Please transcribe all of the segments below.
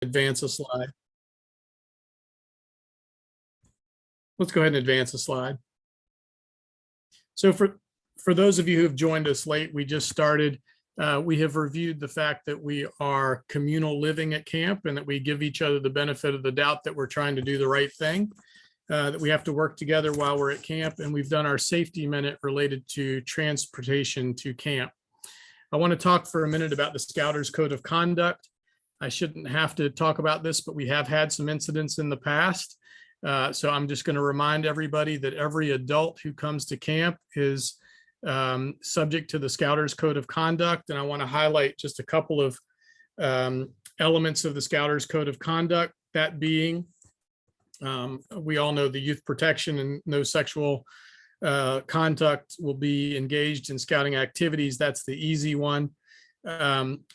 advance a slide. Let's go ahead and advance a slide. So for those of you who have joined us late, we just started. We have reviewed the fact that we are communal living at camp and that we give each other the benefit of the doubt that we're trying to do the right thing, that we have to work together while we're at camp. And we've done our safety minute related to transportation to camp. I want to talk for a minute about the Scouters Code of Conduct. I shouldn't have to talk about this, but we have had some incidents in the past. So I'm just going to remind everybody that every adult who comes to camp is subject to the Scouters Code of Conduct. And I want to highlight just a couple of elements of the Scouters Code of Conduct, that being, we all know the youth protection and no sexual conduct will be engaged in scouting activities. That's the easy one.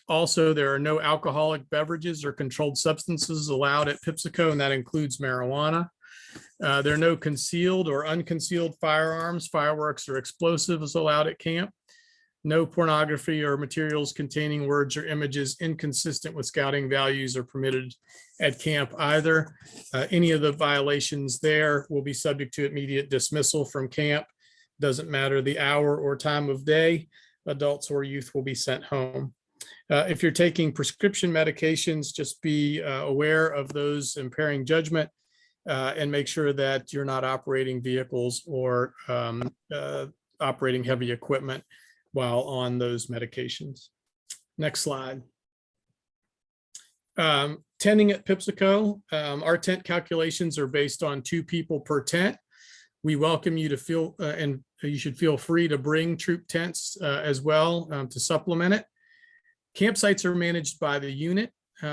Also, there are no alcoholic beverages or controlled substances allowed at Pipsico, and that includes marijuana. There are no concealed or unconcealed firearms, fireworks, or explosives allowed at camp. No pornography or materials containing words or images inconsistent with scouting values are permitted at camp either. Any of the violations there will be subject to immediate dismissal from camp. Doesn't matter the hour or time of day. Adults or youth will be sent home. If you're taking prescription medications, just be aware of those impairing judgment and make sure that you're not operating vehicles or operating heavy equipment while on those medications. Next slide. Tenting at Pipsico, our tent calculations are based on 2 people per tent. We welcome you to feel, and you should feel free to bring troop tents as well to supplement it. Campsites are managed by the unit,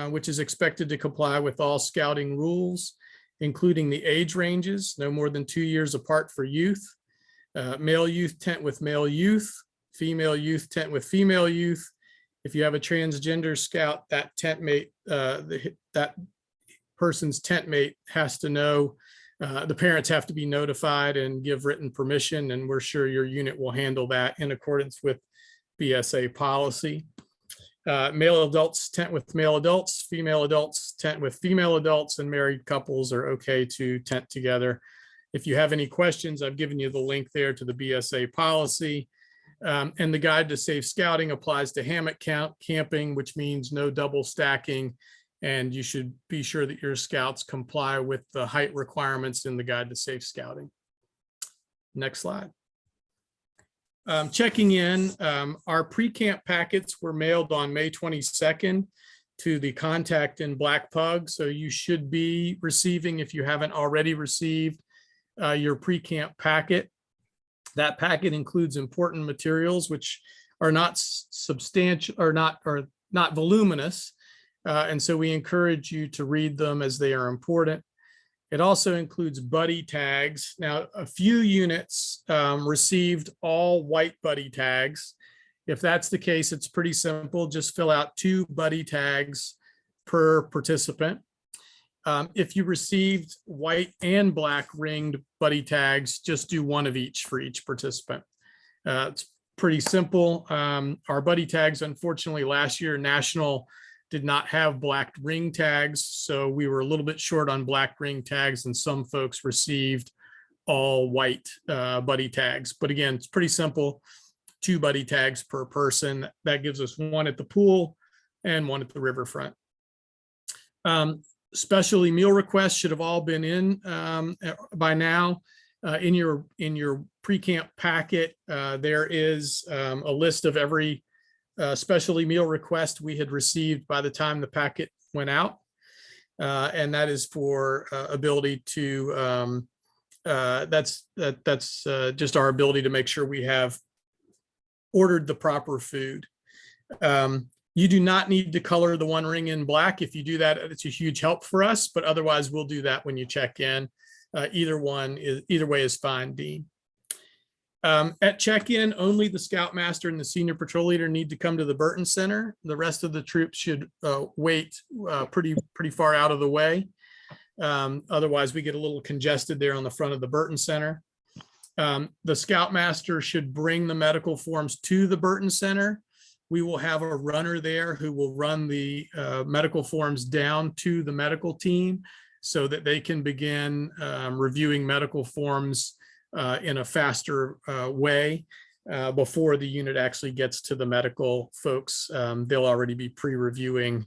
which is expected to comply with all scouting rules, including the age ranges, no more than 2 years apart for youth. Male youth tent with male youth, female youth tent with female youth. If you have a transgender scout, that tent mate, that person's tent mate has to know. The parents have to be notified and give written permission, and we're sure your unit will handle that in accordance with BSA policy. Male adults tent with male adults, female adults tent with female adults, and married couples are okay to tent together. If you have any questions, I've given you the link there to the BSA policy. And the Guide to Safe Scouting applies to hammock camping, which means no double stacking. And you should be sure that your scouts comply with the height requirements in the Guide to Safe Scouting. Next slide. Checking in, our pre-camp packets were mailed on May 22nd to the contact in Black Pug. So you should be receiving, if you haven't already received, your pre-camp packet. That packet includes important materials which are not substantial or not voluminous. And so we encourage you to read them as they are important. It also includes buddy tags. Now, a few units received all white buddy tags. If that's the case, it's pretty simple. Just fill out 2 buddy tags per participant. If you received white and black ringed buddy tags, just do 1 of each for each participant. It's pretty simple. Our buddy tags, unfortunately, last year, National did not have black ring tags, so we were a little bit short on black ring tags, and some folks received all white buddy tags. But again, it's pretty simple. 2 buddy tags per person. That gives us 1 at the pool and 1 at the riverfront. Specialty meal requests should have all been in by now. In your pre-camp packet, there is a list of every specialty meal request we had received by the time the packet went out. And that is for ability to, that's just our ability to make sure we have ordered the proper food. You do not need to color the 1 ring in black. If you do that, it's a huge help for us, but otherwise we'll do that when you check in. Either way is fine, Dean. At check-in, only the Scoutmaster and the Senior Patrol Leader need to come to the Burton Center. The rest of the troops should wait pretty far out of the way. Otherwise, we get a little congested there on the front of the Burton Center. The Scoutmaster should bring the medical forms to the Burton Center. we will have a runner there who will run the medical forms down to the medical team so that they can begin reviewing medical forms in a faster way before the unit actually gets to the medical folks. They'll already be pre-reviewing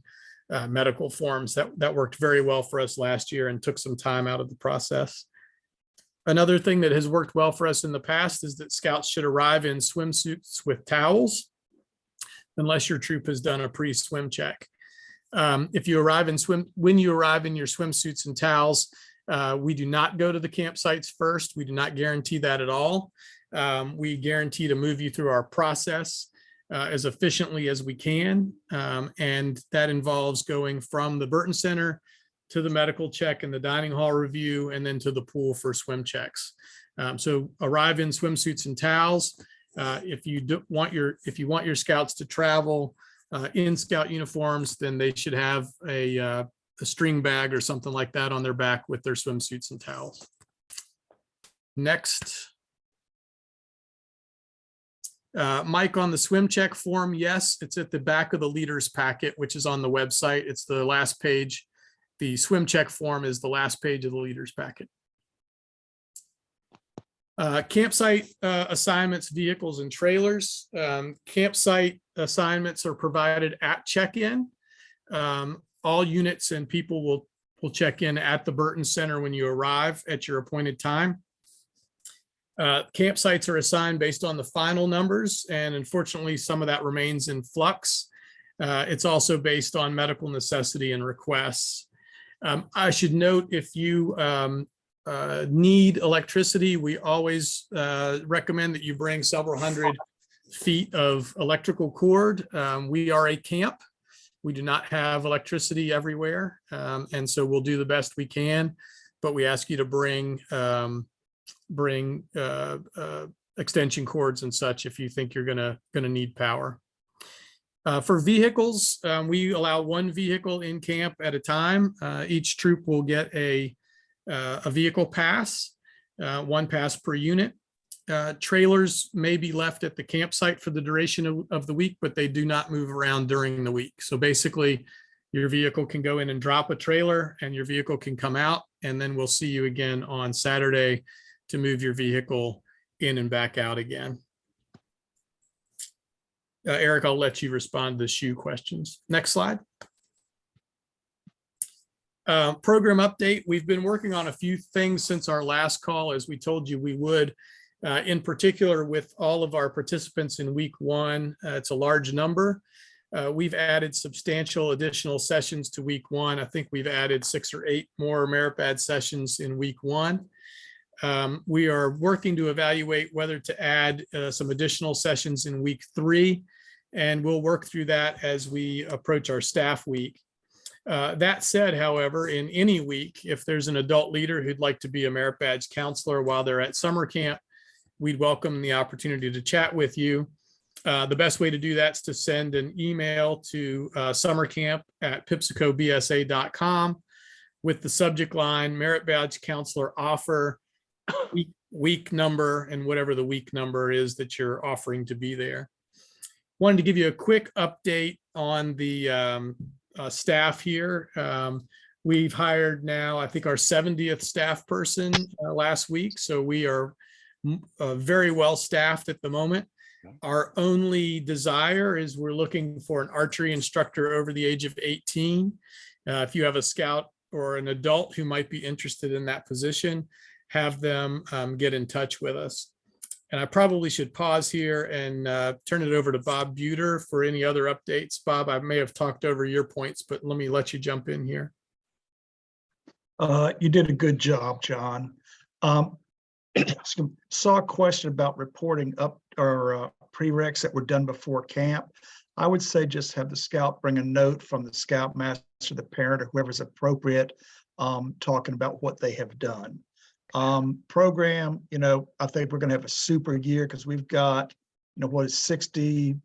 medical forms. That worked very well for us last year and took some time out of the process. Another thing that has worked well for us in the past is that scouts should arrive in swimsuits with towels, unless your troop has done a pre-swim check. If you arrive in when you arrive in your swimsuits and towels, we do not go to the campsites first. We do not guarantee that at all. We guarantee to move you through our process as efficiently as we can. And that involves going from the Burton Center to the medical check and the dining hall review, and then to the pool for swim checks. So arrive in swimsuits and towels. If you want your scouts to travel in scout uniforms, then they should have a string bag or something like that on their back with their swimsuits and towels. Next. Mike, on the swim check form, yes, it's at the back of the leaders packet, which is on the website. It's the last page. The swim check form is the last page of the leaders packet. Campsite assignments, vehicles, and trailers. Campsite assignments are provided at check-in. All units and people will check in at the Burton Center when you arrive at your appointed time. Campsites are assigned based on the final numbers, and unfortunately, some of that remains in flux. It's also based on medical necessity and requests. I should note, if you need electricity, we always recommend that you bring several hundred feet of electrical cord. We are a camp. We do not have electricity everywhere, and so we'll do the best we can, but we ask you to bring extension cords and such if you think you're gonna need power. For vehicles, we allow one vehicle in camp at a time. Each troop will get a vehicle pass, one pass per unit. Trailers may be left at the campsite for the duration of the week, but they do not move around during the week. So basically, your vehicle can go in and drop a trailer, and your vehicle can come out, and then we'll see you again on Saturday to move your vehicle in and back out again. Eric, I'll let you respond to the shoe questions. Next slide. Program update. We've been working on a few things since our last call, as we told you we would, in particular with all of our participants in week one. It's a large number. We've added substantial additional sessions to week one. I think we've added 6 or 8 more merit badge sessions in week one. We are working to evaluate whether to add some additional sessions in week 3, and we'll work through that as we approach our staff week. That said, however, in any week, if there's an adult leader who'd like to be a merit badge counselor while they're at summer camp, we'd welcome the opportunity to chat with you. The best way to do that is to send an email to summercamp@pipsicobsa.com with the subject line merit badge counselor offer, week number, and whatever the week number is that you're offering to be there. Wanted to give you a quick update on the staff here. We've hired now, I think, our 70th staff person last week. So we are very well staffed at the moment. Our only desire is we're looking for an archery instructor over the age of 18. If you have a scout or an adult who might be interested in that position, have them get in touch with us. And I probably should pause here and turn it over to Bob Buter for any other updates. Bob, I may have talked over your points, but let me let you jump in here. You did a good job, John. Saw a question about reporting up or prereqs that were done before camp. I would say just have the scout bring a note from the Scoutmaster, the parent, or whoever's appropriate, talking about what they have done. Program, I think we're going to have a super year because we've got, what is 60%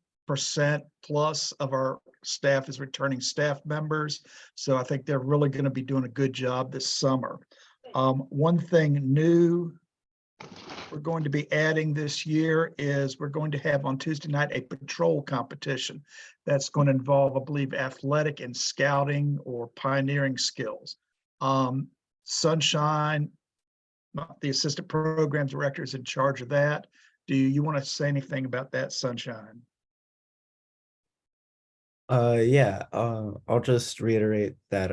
plus of our staff is returning staff members. So I think they're really going to be doing a good job this summer. One thing new we're going to be adding this year is we're going to have on Tuesday night a patrol competition that's going to involve, I believe, athletic and scouting or pioneering skills. Sunshine, the assistant program director, is in charge of that. Do you want to say anything about that, Sunshine? Yeah, I'll just reiterate that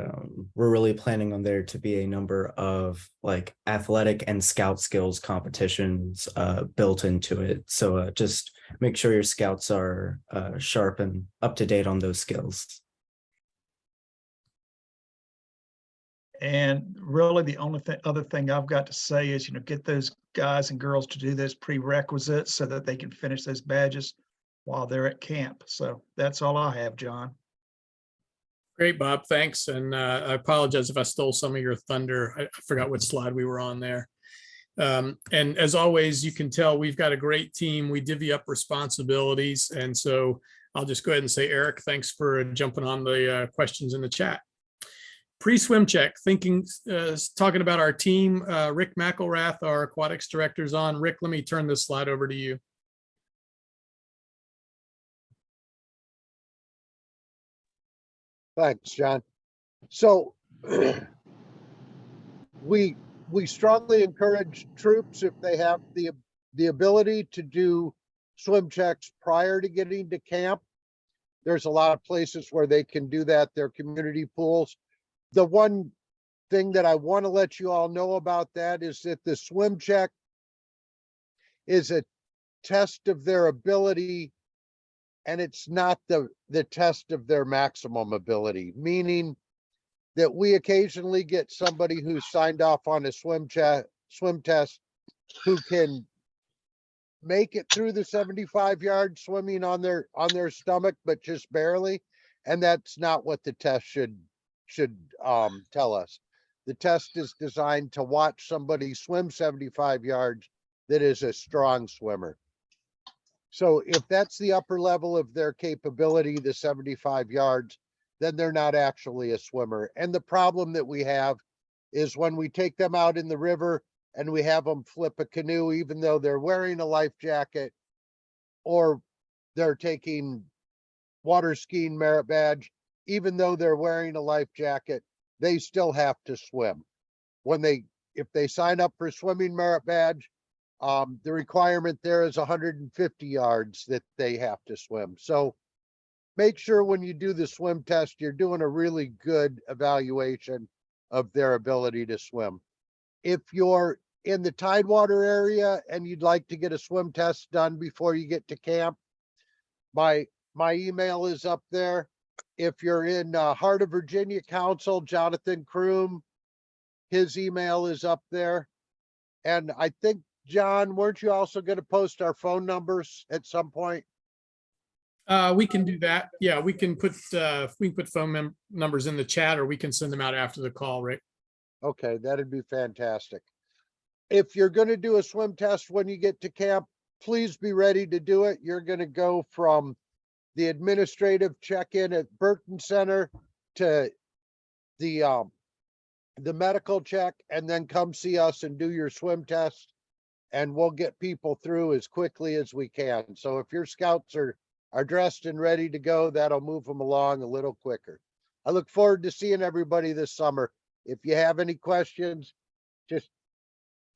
we're really planning on there to be a number of like athletic and scout skills competitions built into it. So just make sure your scouts are sharp and up to date on those skills. And really the only other thing I've got to say is, get those guys and girls to do those prerequisites so that they can finish those badges while they're at camp. So that's all I have, John. Great, Bob. Thanks. And I apologize if I stole some of your thunder. I forgot what slide we were on there. And as always, you can tell we've got a great team. We divvy up responsibilities. And so I'll just go ahead and say, Eric, thanks for jumping on the questions in the chat. Pre-swim check, talking about our team. Rick McElrath, our aquatics director, is on. Rick, let me turn this slide over to you. Thanks, John. So we strongly encourage troops, if they have the ability, to do swim checks prior to getting to camp. There's a lot of places where they can do that, their community pools. The one thing that I want to let you all know about that is that the swim check is a test of their ability, and it's not the test of their maximum ability, meaning that we occasionally get somebody who's signed off on a swim test who can make it through the 75 yard swimming on their stomach, but just barely. And that's not what the test should tell us. The test is designed to watch somebody swim 75 yards that is a strong swimmer. So if that's the upper level of their capability, the 75 yards, then they're not actually a swimmer. And the problem that we have is when we take them out in the river and we have them flip a canoe, even though they're wearing a life jacket or they're taking water skiing merit badge, even though they're wearing a life jacket, they still have to swim. If they sign up for swimming merit badge, the requirement there is 150 yards that they have to swim. So make sure when you do the swim test, you're doing a really good evaluation of their ability to swim. If you're in the Tidewater area and you'd like to get a swim test done before you get to camp, my email is up there. If you're in Heart of Virginia Council, Jonathan Kroom, his email is up there. And I think, John, weren't you also going to post our phone numbers at some point? We can do that. Yeah, we can put phone numbers in the chat, or we can send them out after the call, Rick. Okay, that'd be fantastic. If you're going to do a swim test when you get to camp, please be ready to do it. You're going to go from the administrative check-in at Burton Center to the medical check, and then come see us and do your swim test, and we'll get people through as quickly as we can. So if your scouts are dressed and ready to go, that'll move them along a little quicker. I look forward to seeing everybody this summer. If you have any questions, just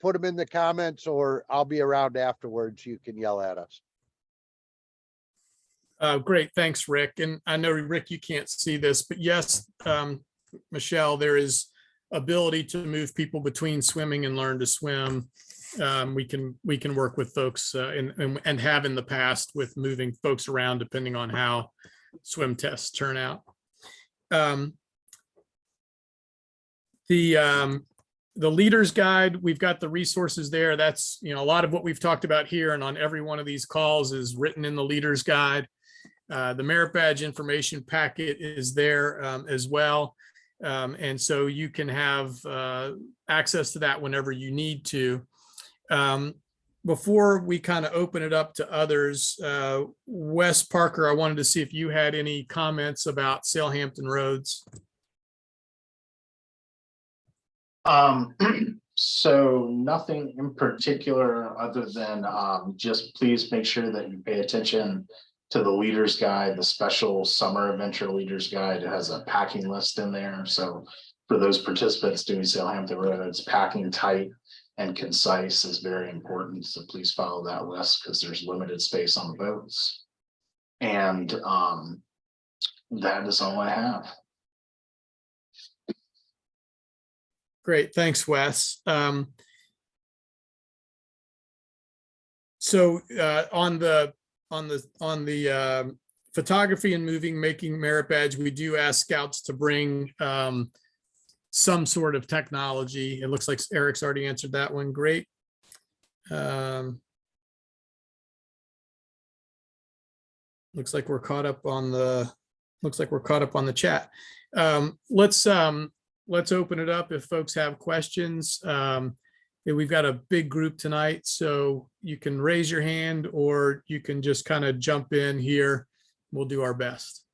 put them in the comments, or I'll be around afterwards. You can yell at us. Great, thanks, Rick. And I know, Rick, you can't see this, but yes, Michelle, there is ability to move people between swimming and learn to swim. We can work with folks and have in the past with moving folks around depending on how swim tests turn out. The leader's guide, we've got the resources there. That's, a lot of what we've talked about here and on every one of these calls is written in the leader's guide. The merit badge information packet is there as well. And so you can have access to that whenever you need to. Before we kind of open it up to others, Wes Parker, I wanted to see if you had any comments about Salehampton roads. So nothing in particular other than just please make sure that you pay attention to the leader's guide, the special summer adventure leader's guide. It has a packing list in there. So for those participants doing Southampton Roads, packing tight and concise is very important. So please follow that list because there's limited space on the boats. And that is all I have. Great, thanks, Wes. So on the photography and making merit badge, we do ask scouts to bring some sort of technology. It looks like Eric's already answered that one. Great. Looks like we're caught up on the chat. Let's open it up if folks have questions. We've got a big group tonight, so you can raise your hand or you can just kind of jump in here. We'll do our best.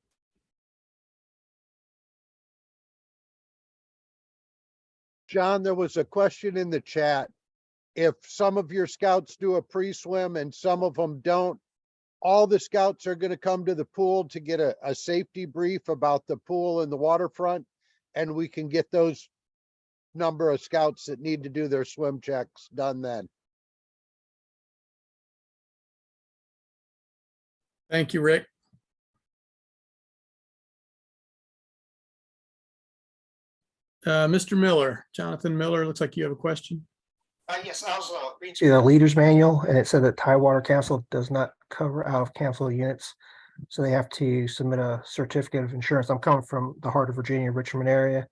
John, there was a question in the chat. If some of your scouts do a pre-swim and some of them don't, all the scouts are going to come to the pool to get a safety brief about the pool and the waterfront, and we can get those number of scouts that need to do their swim checks done then. Thank you, Rick. Mr. Miller, Jonathan Miller, looks like you have a question. Yes, I was reading through the leader's manual, and it said that Tidewater Council does not cover out of council units. So they have to submit a certificate of insurance. I'm coming from the heart of Virginia, Richmond area.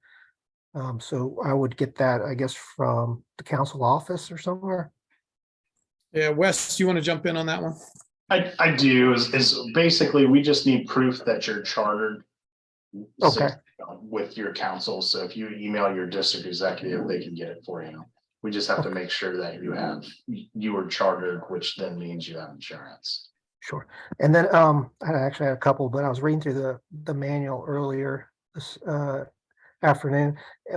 So I would get that, I guess, from the council office or somewhere. Yeah, Wes, do you want to jump in on that one? I do is basically we just need proof that you're chartered. Okay. With your council. So if you email your district executive, they can get it for you. We just have to make sure that you are chartered, which then means you have insurance. Sure. And then I actually had a couple, but I was reading through the manual earlier this afternoon.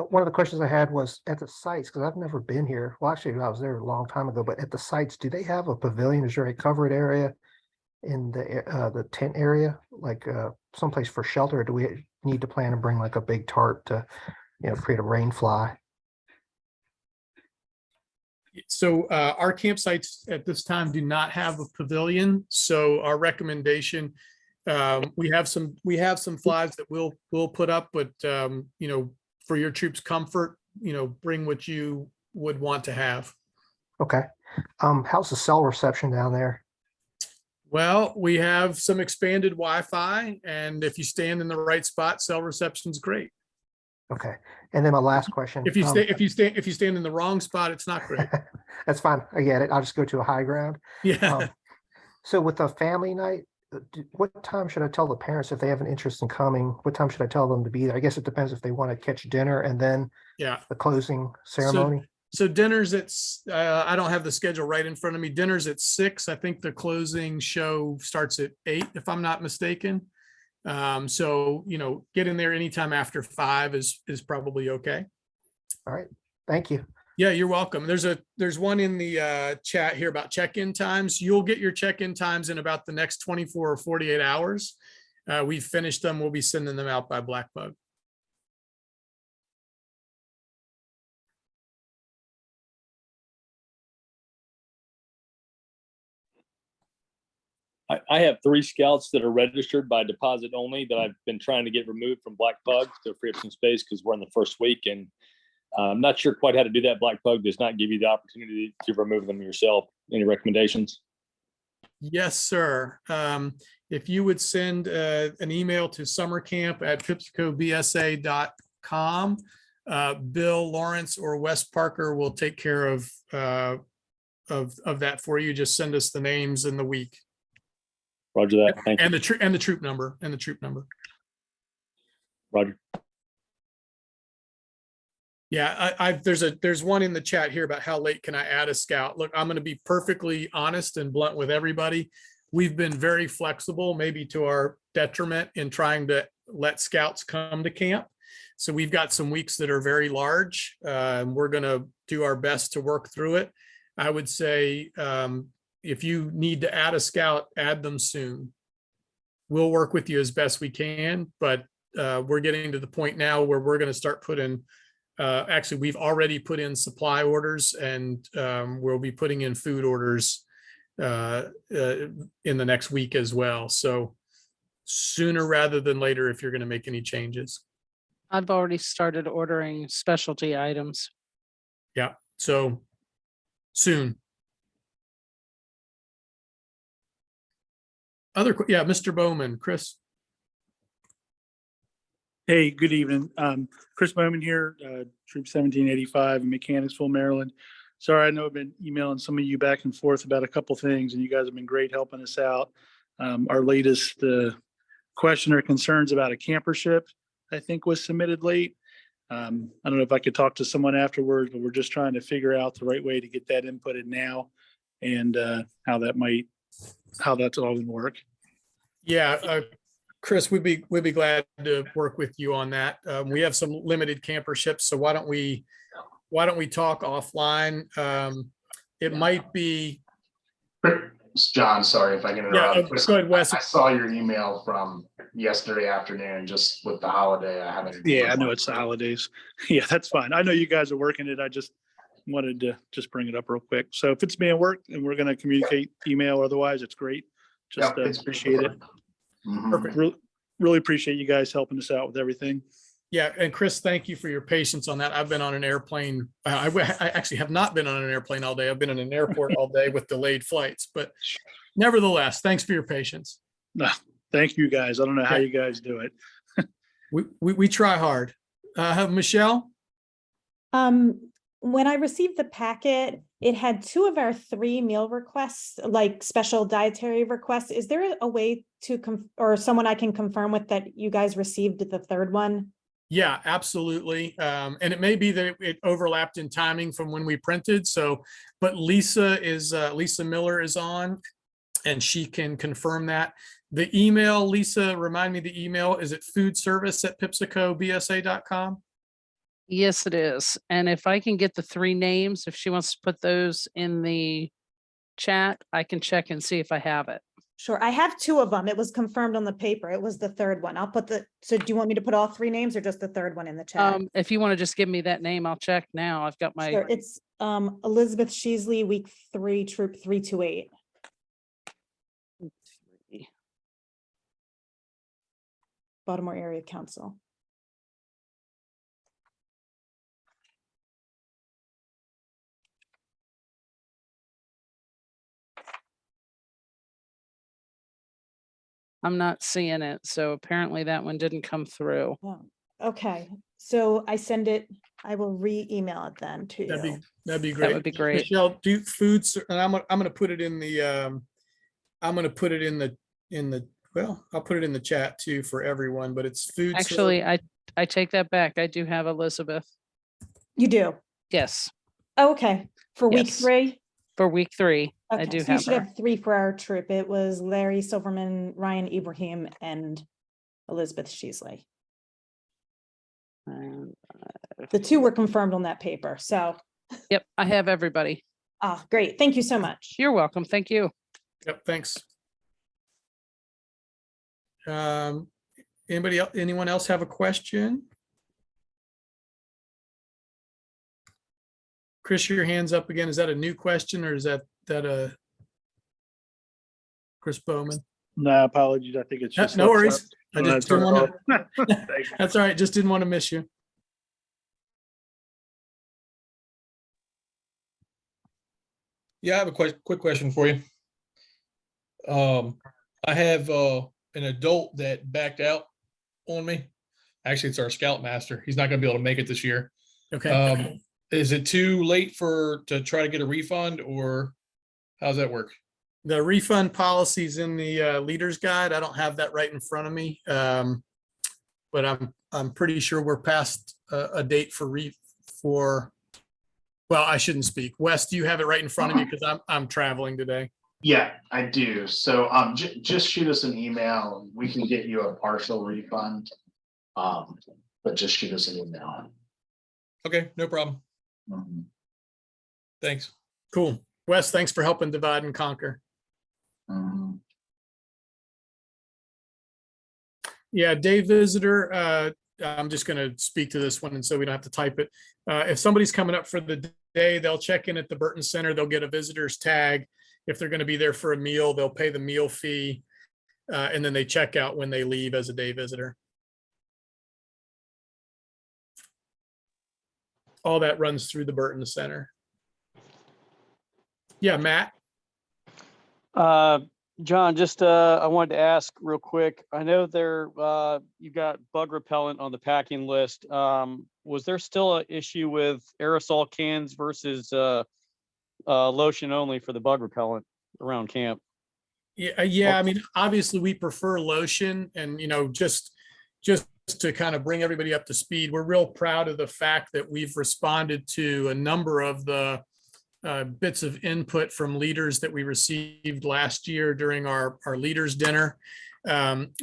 One of the questions I had was at the sites, because I've never been here. Well, actually, I was there a long time ago, but at the sites, do they have a pavilion? Is there a covered area in the tent area, like someplace for shelter? Or do we need to plan to bring like a big tarp to, create a rain fly? So our campsites at this time do not have a pavilion. So our recommendation, we have some flags that we'll put up, but for your troops' comfort, bring what you would want to have. Okay. How's the cell reception down there? Well, we have some expanded Wi-Fi, and if you stand in the right spot, cell reception's great. Okay. And then my last question. If you stand in the wrong spot, it's not great. That's fine. I get it. I'll just go to a high ground. Yeah. So with a family night, what time should I tell the parents if they have an interest in coming? What time should I tell them to be there? I guess it depends if they want to catch dinner and then the closing ceremony. So dinner's at, I don't have the schedule right in front of me. Dinner's at 6. I think the closing show starts at 8, if I'm not mistaken. So, get in there anytime after 5 is probably okay. All right. Thank you. Yeah, you're welcome. There's one in the chat here about check-in times. You'll get your check-in times in about the next 24 or 48 hours. We've finished them. We'll be sending them out by Black Bug. I have 3 scouts that are registered by deposit only that I've been trying to get removed from Black Bug to free up some space because we're in the first week, and I'm not sure quite how to do that. Black Bug does not give you the opportunity to remove them yourself. Any recommendations? Yes, sir. If you would send an email to summercamp@pipsicobsa.com, Bill Lawrence or Wes Parker will take care of that for you. Just send us the names in the week. Roger that. Thank you. And the troop number. Roger. Yeah, there's one in the chat here about how late can I add a scout. Look, I'm going to be perfectly honest and blunt with everybody. We've been very flexible, maybe to our detriment, in trying to let scouts come to camp. So we've got some weeks that are very large, and we're going to do our best to work through it. I would say if you need to add a scout, add them soon. We'll work with you as best we can, but we're getting to the point now where we're going to start putting, actually, we've already put in supply orders, and we'll be putting in food orders in the next week as well. So sooner rather than later if you're going to make any changes. I've already started ordering specialty items. Yeah, so soon. Yeah, Mr. Bowman, Chris. Hey, good evening. Chris Bowman here, Troop 1785 in Mechanicsville, Maryland. Sorry, I know I've been emailing some of you back and forth about a couple things, and you guys have been great helping us out. Our latest question or concerns about a camper ship, I think, was submitted late. I don't know if I could talk to someone afterwards, but we're just trying to figure out the right way to get that inputted now, and how that's all going to work. Yeah, Chris, we'd be glad to work with you on that. We have some limited camper ships, so why don't we talk offline? It might be. John, sorry if I can interrupt. Yeah, go ahead, Wes. I saw your email from yesterday afternoon, just with the holiday. I haven't. Yeah, I know it's the holidays. Yeah, that's fine. I know you guys are working it. I just wanted to just bring it up real quick. So if it's being worked and we're going to communicate email, otherwise it's great. Just appreciate it. Perfect. Really appreciate you guys helping us out with everything. Yeah, and Chris, thank you for your patience on that. I've been on an airplane. I actually have not been on an airplane all day. I've been in an airport all day with delayed flights, but nevertheless, thanks for your patience. No, thank you guys. I don't know how you guys do it. We try hard. Michelle? When I received the packet, it had 2 of our 3 meal requests, like special dietary requests. Is there a way to or someone I can confirm with that you guys received the 3rd one? Yeah, absolutely. And it may be that it overlapped in timing from when we printed. So, but Lisa Miller is on, and she can confirm that. The email, Lisa, remind me the email. Is it foodservice@pipsicobsa.com? Yes, it is. And if I can get the 3 names, if she wants to put those in the chat, I can check and see if I have it. Sure. I have 2 of them. It was confirmed on the paper. It was the 3rd one. I'll put so do you want me to put all 3 names or just the 3rd one in the chat? If you want to just give me that name, I'll check now. I've got my. Sure. It's Elizabeth Sheasley, week 3, troop 328. Baltimore Area Council. I'm not seeing it. So apparently that one didn't come through. Oh, okay. So I will re-email it then to you. That'd be great. That would be great. Michelle, do foods, and I'm gonna put it in the I'll put it in the chat too for everyone, but it's food. Actually, I take that back. I do have Elizabeth. You do? Yes. Oh, okay. For week Yes. 3? For week 3, I Okay, do so you have should her. have 3 for our troop. It was Larry Silverman, Ryan Ibrahim, and Elizabeth Sheasley. And, The 2 were confirmed on that paper. So, Yep, I have everybody. great. Thank you so much. You're welcome. Thank you. Yep, thanks. Anyone else have a question? Chris, your hand's up again. Is that a new question or is that a Chris Bowman? No, apologies. I think it's just. No worries. I When I just didn't turn want it to. off. Thank you. That's all right. Just didn't want to miss you. Yeah, I have a quick question for you. I have an adult that backed out on me. Actually, it's our Scoutmaster. He's not going to be able to make it this year. Okay. Is it too late to try to get a refund, or how's that work? The refund policy's in the leader's guide. I don't have that right in front of me. But I'm pretty sure we're past a date for well, I shouldn't speak. Wes, do you have it right in front of you? Because I'm traveling today. Yeah, I do. So just shoot us an email. We can get you a partial refund. but just shoot us an email. Okay, no problem. Mhm. Thanks. Cool. Wes, thanks for helping divide and conquer. Mhm. Yeah, day visitor, I'm just going to speak to this one and so we don't have to type it. If somebody's coming up for the day, they'll check in at the Burton Center, they'll get a visitor's tag. If they're going to be there for a meal, they'll pay the meal fee, and then they check out when they leave as a day visitor. All that runs through the Burton Center. Yeah, Matt? John, just I wanted to ask real quick. I know you got bug repellent on the packing list. Was there still an issue with aerosol cans versus lotion only for the bug repellent around camp? Yeah. I mean, obviously we prefer lotion, and just to kind of bring everybody up to speed, we're real proud of the fact that we've responded to a number of the bits of input from leaders that we received last year during our leaders dinner.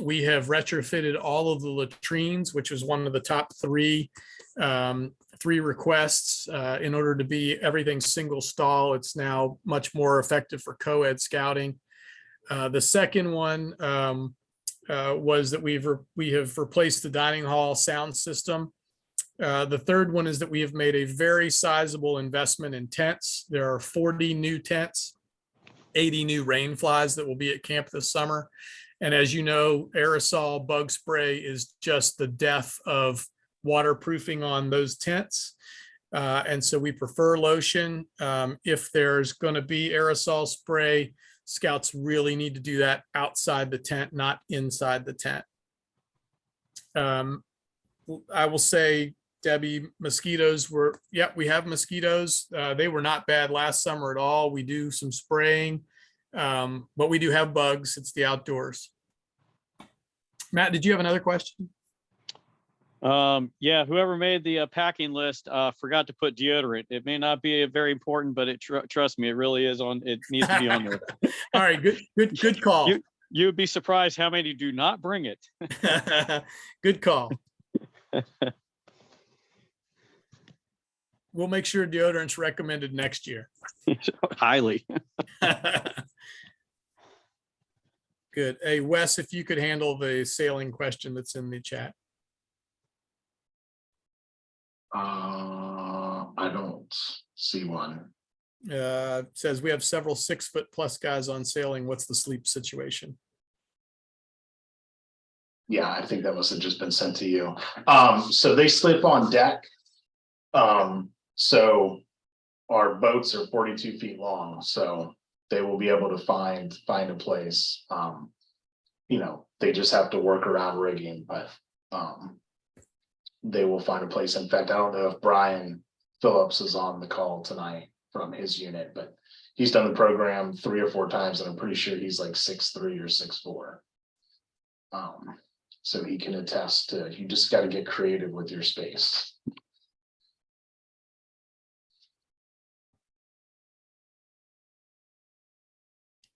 We have retrofitted all of the latrines, which was one of the top three requests, in order to be everything single stall. It's now much more effective for co-ed scouting. The second one was that we have replaced the dining hall sound system. The third one is that we have made a very sizable investment in tents. There are 40 new tents, 80 new rain flies that will be at camp this summer. And as you know, aerosol bug spray is just the death of waterproofing on those tents. And so we prefer lotion. If there's going to be aerosol spray, scouts really need to do that outside the tent, not inside the tent. I will say, Debbie, mosquitoes we have mosquitoes. They were not bad last summer at all. We do some spraying, but we do have bugs. It's the outdoors. Matt, did you have another question? Yeah, whoever made the packing list forgot to put deodorant. It may not be very important, but trust me, it really is it needs to be on there. All right, good call. You would be surprised how many do not bring it. Good call. We'll make sure deodorant's recommended next year. Highly. Good. Hey, Wes, if you could handle the sailing question that's in the chat. I don't see one. It says we have several 6-foot+ guys on sailing. What's the sleep situation? Yeah, I think that must have just been sent to you. So they sleep on deck. So our boats are 42 feet long, so they will be able to find a place. They just have to work around rigging, but they will find a place. In fact, I don't know if Brian Phillips is on the call tonight from his unit, but he's done the program 3 or 4 times, and I'm pretty sure he's like 6'3" or 6'4". So he can attest to, you just got to get creative with your space.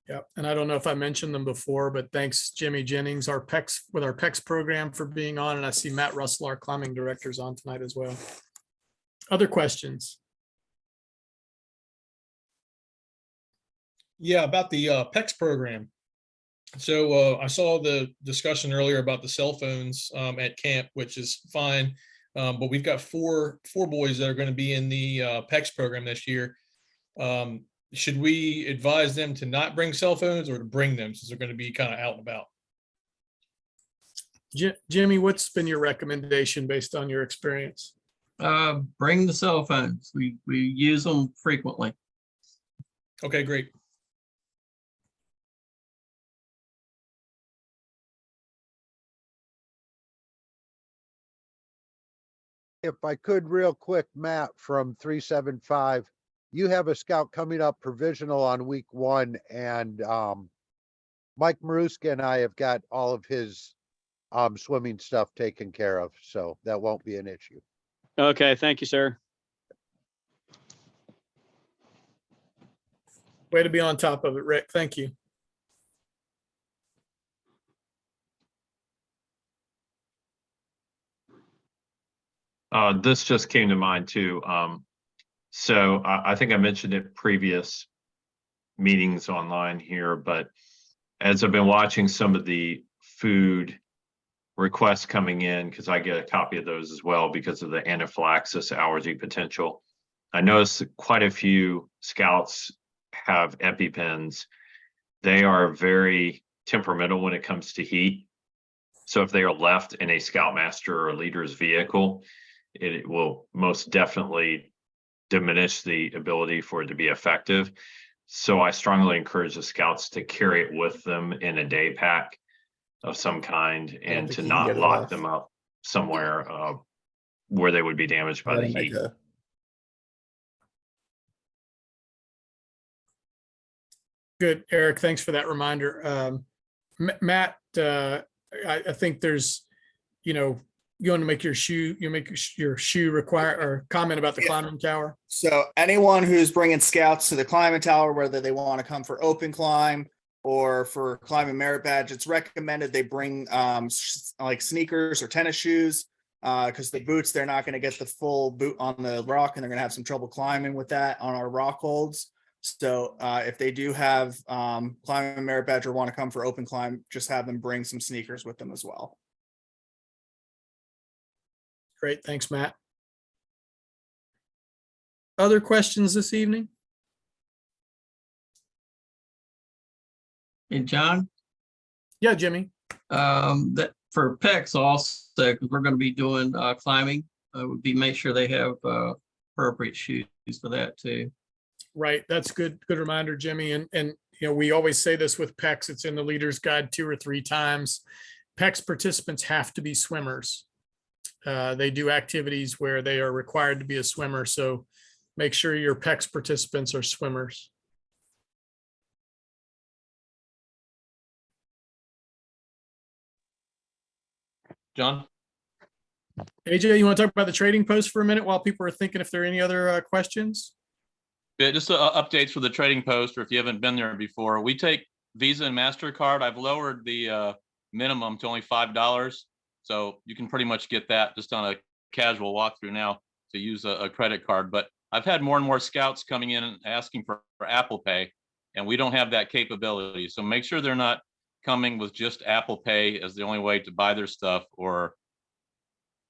Yeah, and I don't know if I mentioned them before, but thanks Jimmy Jennings, our PEX program, for being on, and I see Matt Russell, our climbing director, is on tonight as well. Other questions? Yeah, about the PEX program. So I saw the discussion earlier about the cell phones at camp, which is fine. But we've got four boys that are going to be in the PEX program this year. Should we advise them to not bring cell phones or to bring them, since they're going to be kind of out and about? Jimmy, what's been your recommendation based on your experience? Bring the cell phones. We use them frequently. Okay, great. If I could real quick, Matt from 375, you have a scout coming up provisional on week 1, and Mike Maruska and I have got all of his swimming stuff taken care of, so that won't be an issue. Okay, thank you, sir. Way to be on top of it, Rick. Thank you. This just came to mind too. So I think I mentioned it previous meetings online here, but as I've been watching some of the food requests coming in, because I get a copy of those as well because of the anaphylaxis allergy potential, I noticed that quite a few scouts have EpiPens. They are very temperamental when it comes to heat. So if they are left in a Scoutmaster or a leader's vehicle, it will most definitely diminish the ability for it to be effective. So I strongly encourage the scouts to carry it with them in a day pack of some kind and to not lock them up somewhere where they would be damaged by the heat. Good, Eric. Thanks for that reminder. Matt, I think there's, you want to make your shoe require or comment about the climbing tower. So anyone who's bringing scouts to the climbing tower, whether they want to come for open climb or for climbing merit badge, it's recommended they bring like sneakers or tennis shoes because the boots, they're not going to get the full boot on the rock and they're going to have some trouble climbing with that on our rock holds. So if they do have climbing merit badge or want to come for open climb, just have them bring some sneakers with them as well. Great. Thanks, Matt. Other questions this evening? Hey, John. Yeah, Jimmy. That for PEX also, because we're going to be doing climbing, would be make sure they have appropriate shoes for that too. Right. That's good reminder, Jimmy. And we always say this with PEX, it's in the leader's guide 2 or 3 times. PEX participants have to be swimmers. They do activities where they are required to be a swimmer. So make sure your PEX participants are swimmers. John? AJ, you want to talk about the trading post for a minute while people are thinking if there are any other questions? Yeah, just updates for the trading post, or if you haven't been there before. We take Visa and MasterCard. I've lowered the minimum to only $5. So you can pretty much get that just on a casual walkthrough now to use a credit card. But I've had more and more scouts coming in and asking for Apple Pay, and we don't have that capability. So make sure they're not coming with just Apple Pay as the only way to buy their stuff, or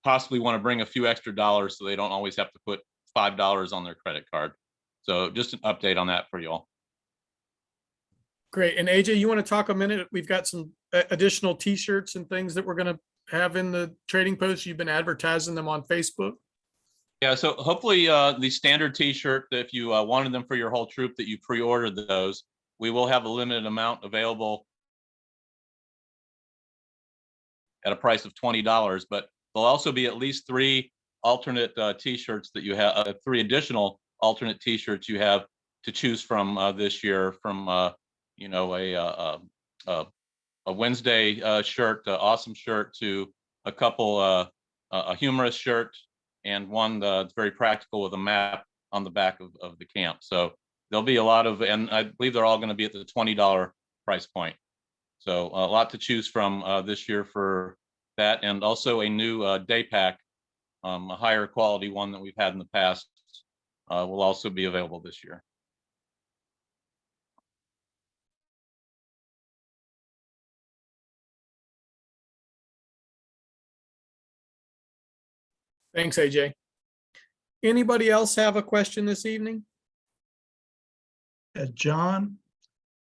possibly want to bring a few extra dollars so they don't always have to put $5 on their credit card. So just an update on that for you all. Great. And AJ, you want to talk a minute? We've got some additional t-shirts and things that we're going to have in the trading post. You've been advertising them on Facebook. Yeah, so hopefully the standard t-shirt, if you wanted them for your whole troop, that you pre-ordered those, we will have a limited amount available at a price of $20, but there'll also be at least 3 alternate t-shirts that you have, 3 additional alternate t-shirts you have to choose from this year, from a Wednesday shirt, awesome shirt, to a couple a humorous shirt, and one that's very practical with a map on the back of the camp. So there'll be a lot of, and I believe they're all going to be at the $20 price point. So a lot to choose from this year for that, and also a new day pack, a higher quality one that we've had in the past, will also be available this year. Thanks, AJ. Anybody else have a question this evening? John?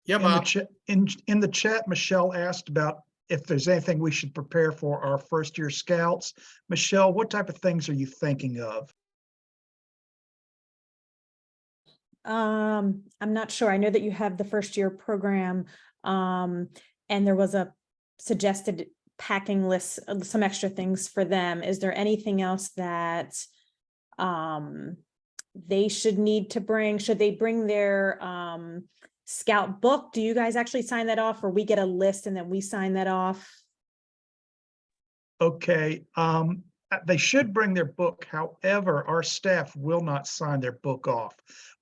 Yeah, Bob. In the chat, Michelle asked about if there's anything we should prepare for our first-year scouts. Michelle, what type of things are you thinking of? I'm not sure. I know that you have the first year program, and there was a suggested packing list, some extra things for them. Is there anything else that they should need to bring? Should they bring their scout book? Do you guys actually sign that off, or we get a list and then we sign that off? Okay, they should bring their book. However, our staff will not sign their book off.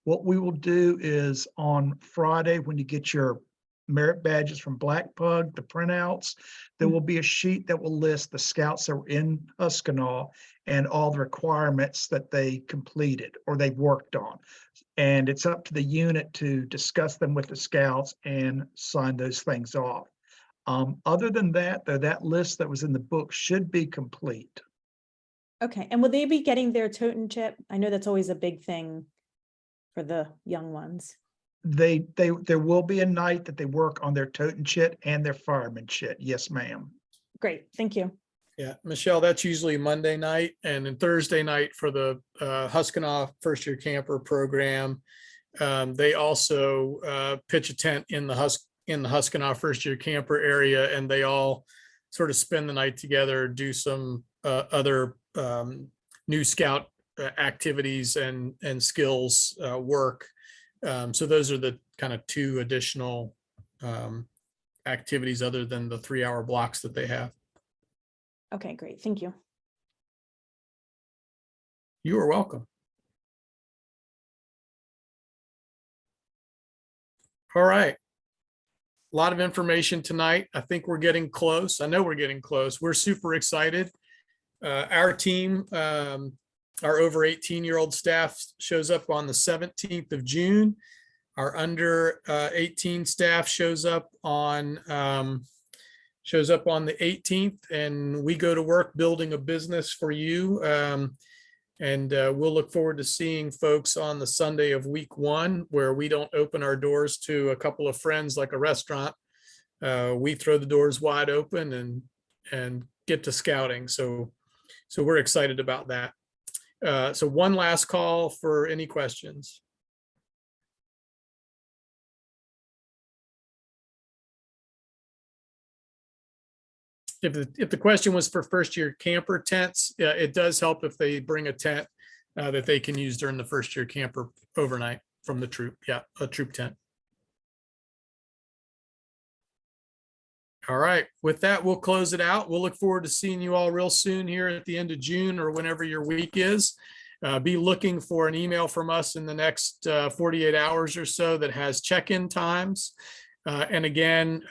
What we will do is on Friday, when you get your merit badges from Black Pug, the printouts. There will be a sheet that will list the scouts that were in Huskanah and all the requirements that they completed or they worked on. And it's up to the unit to discuss them with the scouts and sign those things off. Other than that, though, that list that was in the book should be complete. Okay, and will they be getting their tote and chip? I know that's always a big thing for the young ones. There will be a night that they work on their tote and chit and their fireman chit. Yes, ma'am. Great, thank you. Yeah, Michelle, that's usually Monday night, and then Thursday night for the Huskanah First Year Camper program. They also pitch a tent in the Huskanah First Year Camper area, and they all sort of spend the night together, do some other new scout activities and skills work. So those are the kind of two additional activities other than the 3-hour blocks that they have. Okay, great, thank you. You are welcome. All right. A lot of information tonight. I think we're getting close. I know we're getting close. We're super excited. Our team, our over 18-year-old staff shows up on the 17th of June. Our under 18 staff shows up on the 18th, and we go to work building a business for you. And we'll look forward to seeing folks on the Sunday of week 1, where we don't open our doors to a couple of friends like a restaurant. We throw the doors wide open and get to scouting. So we're excited about that. So one last call for any questions. If the question was for first year camper tents, it does help if they bring a tent that they can use during the first year camper overnight from the troop. Yeah, a troop tent. All right, with that, we'll close it out. We'll look forward to seeing you all real soon here at the end of June or whenever your week is. Be looking for an email from us in the next 48 hours or so that has check-in times. And again,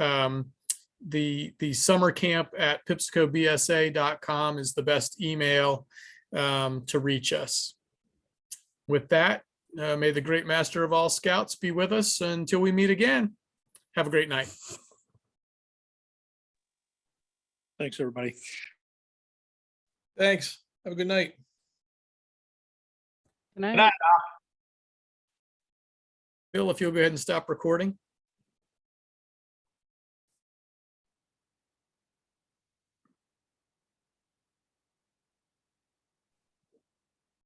the summer camp at pipsicobsa.com is the best email to reach us. With that, may the great master of all scouts be with us until we meet again. Have a great night. Thanks, everybody. Thanks. Have a good night. Good night. Bill, if you'll go ahead and stop recording.